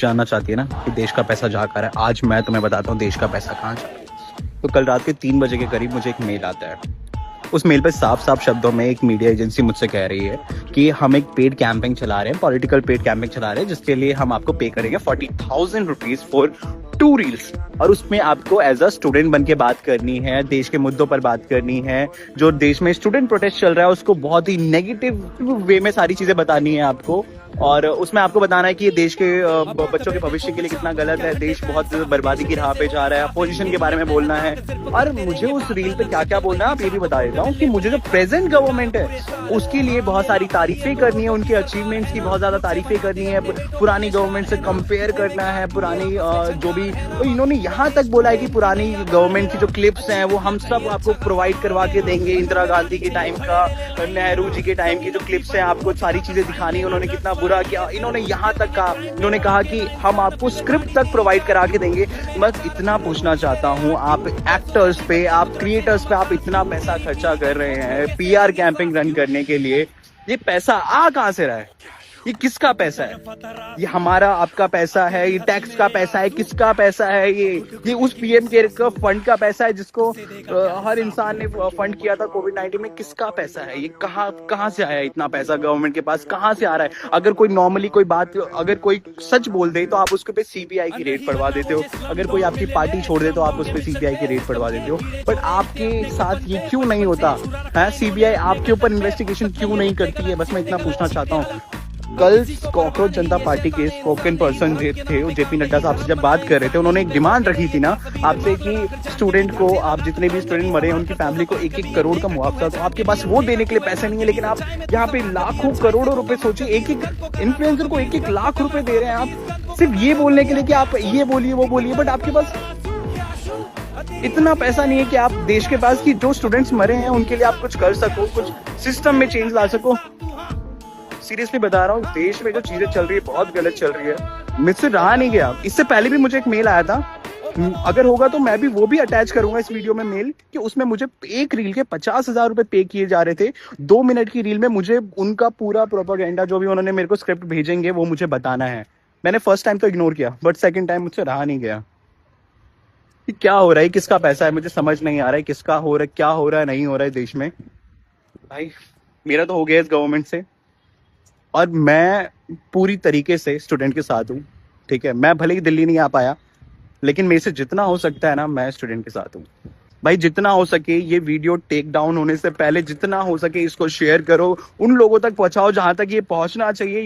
जानना चाहती है ना कि देश का पैसा जा कर है, आज मैं तुम्हें बताता हूँ देश का पैसा कहाँ जा रहा है। तो कल रात के 3 बजे के करीब मुझे एक मेल आता है। उस मेल पे साफ साफ शब्दों में एक मीडिया एजेंसी मुझसे कह रही है कि हम एक पेड कैंपेन चला रहे हैं, पॉलिटिकल पेड कैंपेन चला रहे हैं, जिसके लिए हम आपको पे करेंगे 40,000 रुपीज फॉर 2 रील्स। और उसमें आपको एज अ स्टूडेंट बन के बात करनी है, देश के मुद्दों पर बात करनी है, जो देश में स्टूडेंट प्रोटेस्ट चल रहा है उसको बहुत ही नेगेटिव वे में सारी चीजें बतानी है आपको। और उसमें आपको बताना है कि ये देश के बच्चों के भविष्य के लिए कितना गलत है, देश बहुत बर्बादी की राह पे जा रहा है, अपोजिशन के बारे में बोलना है। और मुझे उस रील पे क्या क्या बोलना है आप ये भी बता देता हूँ कि मुझे जो प्रेजेंट गवर्नमेंट है उसके लिए बहुत सारी तारीफें करनी है, उनके अचीवमेंट्स की बहुत ज्यादा तारीफें करनी है, पुरानी गवर्नमेंट से कंपेयर करना है, पुरानी जो भी तो इन्होंने यहाँ तक बोला है कि पुरानी गवर्नमेंट की जो क्लिप्स हैं वो हम सब आपको प्रोवाइड करवा के देंगे। इंदिरा गांधी के टाइम का, नेहरू जी के टाइम की जो क्लिप्स हैं आपको सारी चीजें दिखानी है, उन्होंने कितना बुरा किया। इन्होंने यहाँ तक कहा, इन्होंने कहा कि हम आपको स्क्रिप्ट तक प्रोवाइड करा के देंगे। मैं इतना पूछना चाहता हूँ, आप एक्टर्स पे, आप क्रिएटर्स पे आप इतना पैसा खर्चा कर रहे हैं पीआर कैंपेन रन करने के लिए, ये पैसा आ कहाँ से रहा है? ये किसका पैसा है? ये हमारा आपका पैसा है? ये टैक्स का पैसा है? किसका पैसा है? ये उस पीएम केयर का फंड का पैसा है जिसको हर इंसान ने फंड किया था कोविड-19 में। किसका पैसा है? ये कहाँ से आया इतना पैसा गवर्नमेंट के पास? कहाँ से आ रहा है? अगर कोई नॉर्मली कोई बात, अगर कोई सच बोल दे तो आप उसके पे सीबीआई की रेड पड़वा देते हो, अगर कोई आपकी पार्टी छोड़ दे तो आप उस पर सीबीआई की रेड पड़वा देते हो। बट आपके साथ ये क्यों नहीं होता है? सीबीआई आपके ऊपर इन्वेस्टिगेशन क्यों नहीं करती है? बस मैं इतना पूछना चाहता हूँ। कल कॉकरोच जनता पार्टी के स्पोकन पर्सन थे जेपी नड्डा साहब से जब बात कर रहे थे, उन्होंने एक डिमांड रखी थी ना आपसे कि स्टूडेंट को, आप जितने भी स्टूडेंट मरे हैं उनकी फैमिली को 1-1 करोड़ का मुआवजा। तो आपके पास वो देने के लिए पैसे नहीं है, लेकिन आप यहाँ पे लाखों करोड़ों रुपए, सोचिए एक इन्फ्लुएंसर को 1-1 लाख रुपए दे रहे हैं आप, सिर्फ ये बोलने के लिए कि आप ये बोलिए वो बोलिए। बट आपके पास इतना पैसा नहीं है कि आप देश के पास कि जो स्टूडेंट्स मरे हैं उनके लिए आप कुछ कर सको, कुछ सिस्टम में चेंज ला सको। सीरियसली बता रहा हूँ, देश में जो चीजें चल रही है बहुत गलत चल रही है। मुझसे रहा नहीं गया। इससे पहले भी मुझे एक मेल आया था, अगर होगा तो मैं भी वो भी अटैच करूंगा इस वीडियो में मेल, कि उसमें मुझे एक रील के 50,000 रुपए पे किए जा रहे थे। 2 मिनट की रील में मुझे उनका पूरा प्रोपेगेंडा, जो भी उन्होंने मेरे को स्क्रिप्ट भेजेंगे वो मुझे बताना है। मैंने फर्स्ट टाइम तो इग्नोर किया, बट सेकेंड टाइम मुझसे रहा नहीं गया। कि क्या हो रहा है, किसका पैसा है, मुझे समझ नहीं आ रहा है किसका हो रहा है, क्या हो रहा है, नहीं हो रहा है देश में। भाई मेरा तो हो गया इस गवर्नमेंट से, और मैं पूरी तरीके से स्टूडेंट के साथ हूँ। ठीक है, मैं भले ही दिल्ली नहीं आ पाया, लेकिन मेरे से जितना हो सकता है ना, मैं स्टूडेंट के साथ हूँ। भाई जितना हो सके ये वीडियो टेक डाउन होने से पहले जितना हो सके इसको शेयर करो, उन लोगों तक पहुंचाओ जहां तक ये पहुंचना चाहिए।